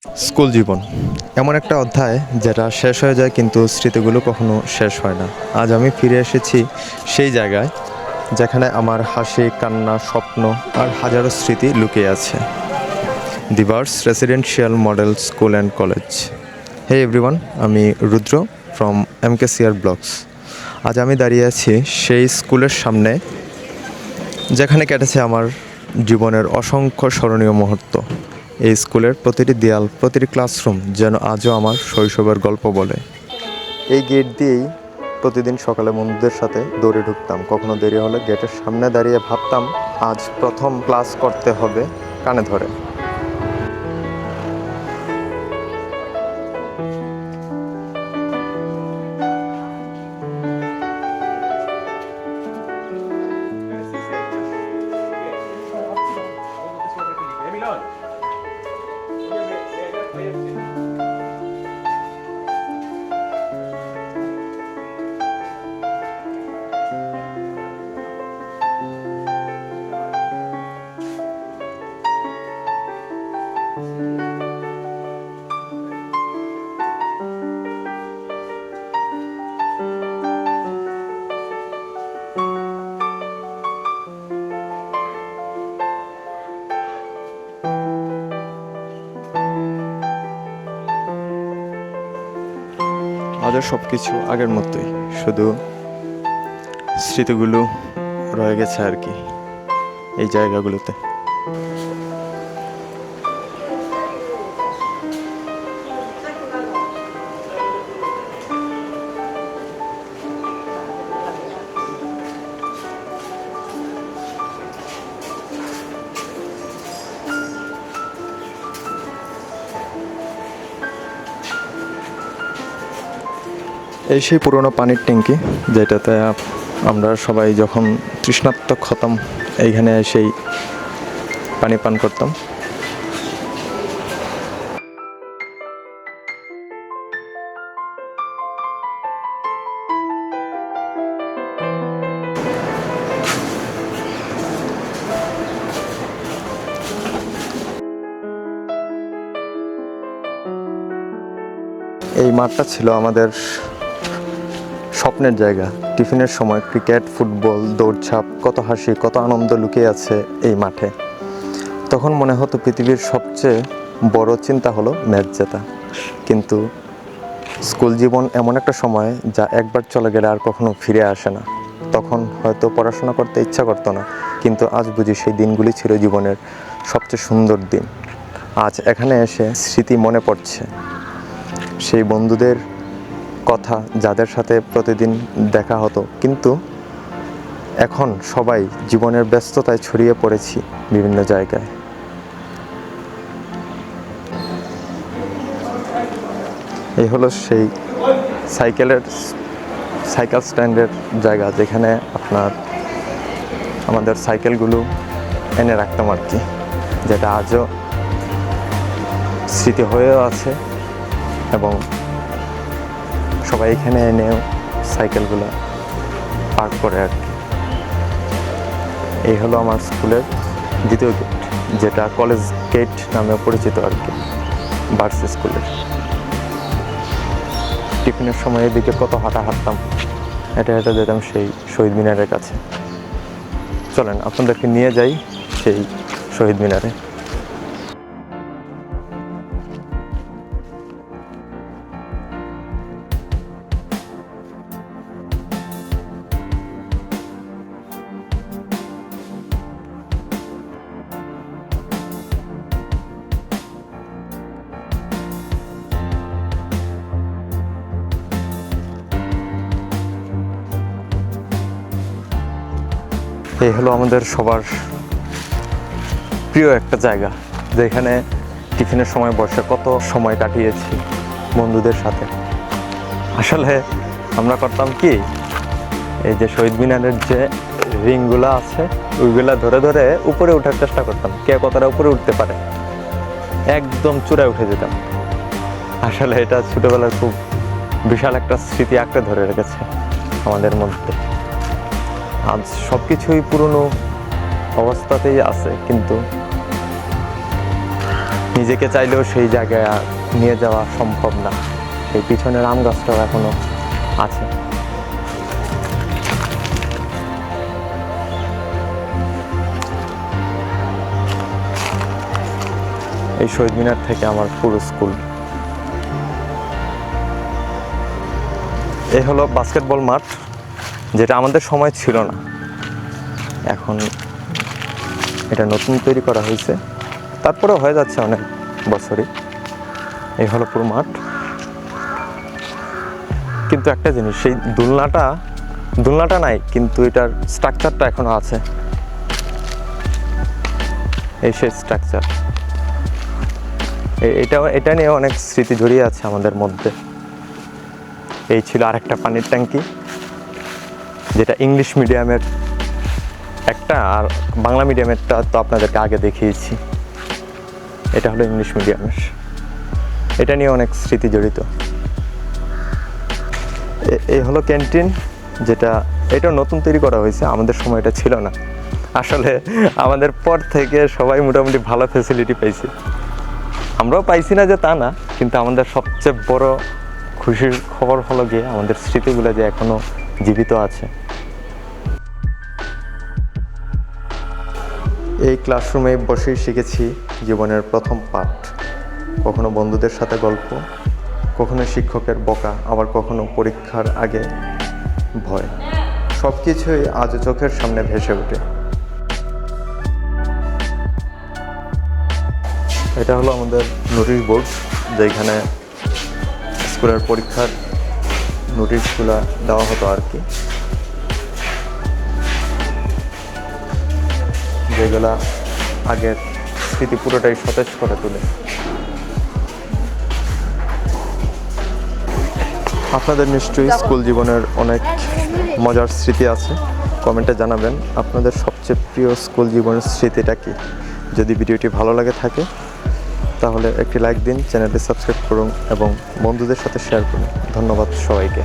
School জীবন এমন একটা অধ্যায় যেটা শেষ হয়ে যায় কিন্তু স্মৃতিগুলো কখনো শেষ হয় না। আজ আমি ফিরে এসেছি সেই জায়গায় যেখানে আমার হাসি, কান্না, স্বপ্ন আর হাজারো স্মৃতি লুকিয়ে আছে। দিবার্স residential model school and college. Hey everyone, আমি রুদ্র ফ্রম MKCR ব্লগস। আজ আমি দাঁড়িয়ে আছি সেই স্কুলের সামনে যেখানে কেটেছে আমার জীবনের অসংখ্য স্মরণীয় মুহূর্ত। এই স্কুলের প্রতিটি দেয়াল, প্রতিটি ক্লাসরুম যেন আজও আমার শৈশবের গল্প বলে। এই গেট দিয়েই প্রতিদিন সকালে বন্ধুদের সাথে দৌড়ে ঢুকতাম। কখনো দেরি হলে গেটের সামনে দাঁড়িয়ে ভাবতাম আজ প্রথম ক্লাস করতে হবে কানে ধরে। আজও সব কিছু আগের মতোই, শুধু স্মৃতিগুলো রয়ে গেছে আর কি এই জায়গাগুলোতে। এই সেই পুরনো পানির ট্যাঙ্কি যেটাতে আমরা সবাই যখন তৃষ্ণার্ত হতাম এইখানে এসেই পানি পান করতাম। এই মাঠটা ছিল আমাদের স্বপ্নের জায়গা। টিফিনের সময় ক্রিকেট, ফুটবল, দৌড়ঝাঁপ, কত হাসি, কত আনন্দ লুকিয়ে আছে এই মাঠে। তখন মনে হতো পৃথিবীর সবচেয়ে বড় চিন্তা হলো ম্যাচ জেতা। কিন্তু স্কুল জীবন এমন একটা সময় যা একবার চলে গেলে আর কখনো ফিরে আসে না। তখন হয়তো পড়াশোনা করতে ইচ্ছা করতো না, কিন্তু আজ বুঝি সেই দিনগুলি ছিল জীবনের সবচেয়ে সুন্দর দিন। আজ এখানে এসে স্মৃতি মনে পড়ছে, সেই বন্ধুদের কথা যাদের সাথে প্রতিদিন দেখা হতো, কিন্তু এখন সবাই জীবনের ব্যস্ততায় ছড়িয়ে পড়েছি বিভিন্ন জায়গায়। এই হলো সেই সাইকেল স্ট্যান্ডের জায়গা যেখানে আমাদের সাইকেলগুলো এনে রাখতাম আর কি, যেটা আজও স্মৃতি হয়েও আছে এবং সবাই এখানে এনেও সাইকেলগুলো পার্ক করে আর কি। এই হলো আমার স্কুলের দ্বিতীয় গেট, যেটা কলেজ গেট নামে পরিচিত আর কি, বার্স স্কুলের। টিফিনের সময় এদিকে কত হাঁটতাম, হেঁটে হেঁটে যেতাম সেই শহীদ মিনারের কাছে। চলেন আপনাদেরকে নিয়ে যাই সেই শহীদ মিনারে। এই হলো আমাদের সবার প্রিয় একটা জায়গা, যেখানে টিফিনের সময় বসে কত সময় কাটিয়েছি বন্ধুদের সাথে। আসলে আমরা করতাম কি, এই যে শহীদ মিনারের যে রিংগুলো আছে ওইগুলা ধরে ধরে উপরে ওঠার চেষ্টা করতাম, কে কতটা উপরে উঠতে পারে, একদম চূড়ায় উঠে যেতাম। আসলে এটা ছোটবেলার খুব বিশাল একটা স্মৃতি আঁকড়ে ধরে রেখেছে আমাদের মধ্যে। আজ সব কিছুই পুরনো অবস্থাতেই আছে, কিন্তু নিজেকে চাইলেও সেই জায়গায় আর নিয়ে যাওয়া সম্ভব না। এই পিছনের আম গাছটাও এখনো আছে। এই শহীদ মিনার থেকে আমার পুরো স্কুল। এই হলো বাস্কেটবল মাঠ, যেটা আমাদের সময় ছিল না, এখন এটা নতুন তৈরি করা হয়েছে, তারপরে হয়ে যাচ্ছে অনেক বছরই। এই হলো পুরো মাঠ। কিন্তু একটা জিনিস, সেই দোলনাটা নাই, কিন্তু এটার স্ট্রাকচারটা এখনো আছে। এই সেই স্ট্রাকচার, এটা নিয়ে অনেক স্মৃতি জড়িয়ে আছে আমাদের মধ্যে। এই ছিল আরেকটা পানির ট্যাঙ্কি, যেটা ইংলিশ মিডিয়ামের একটা, আর বাংলা মিডিয়ামেরটা তো আপনাদেরকে আগে দেখিয়েছি। এটা হলো ইংলিশ মিডিয়ামের। এটা নিয়ে অনেক স্মৃতি জড়িত। এই হলো ক্যান্টিন, এটা নতুন তৈরি করা হয়েছে, আমাদের সময় এটা ছিল না। আসলে আমাদের পর থেকে সবাই মোটামুটি ভালো ফ্যাসিলিটি পাইছে, আমরাও পাইছি না যে তা না, কিন্তু আমাদের সবচেয়ে বড় খুশির খবর হলো গিয়ে আমাদের স্মৃতিগুলো যে এখনো জীবিত আছে। এই ক্লাসরুমে বসেই শিখেছি জীবনের প্রথম পাঠ। কখনো বন্ধুদের সাথে গল্প, কখনো শিক্ষকের বকা, আবার কখনো পরীক্ষার আগে ভয়। সব কিছুই আজও চোখের সামনে ভেসে ওঠে। এটা হলো আমাদের নোটিশ বোর্ড, যেখানে স্কুলের পরীক্ষার নোটিশগুলো দেওয়া হতো আর কি, যেগুলা আগের স্মৃতি পুরোটাই সতেজ করে তোলে। আপনাদের নিশ্চয়ই স্কুল জীবনের অনেক মজার স্মৃতি আছে, কমেন্টে জানাবেন আপনাদের সবচেয়ে প্রিয় স্কুল জীবনের স্মৃতিটা কি। যদি ভিডিওটি ভালো লাগে থাকে তাহলে একটি লাইক দিন, চ্যানেলটি সাবস্ক্রাইব করুন এবং বন্ধুদের সাথে শেয়ার করুন। ধন্যবাদ সবাইকে।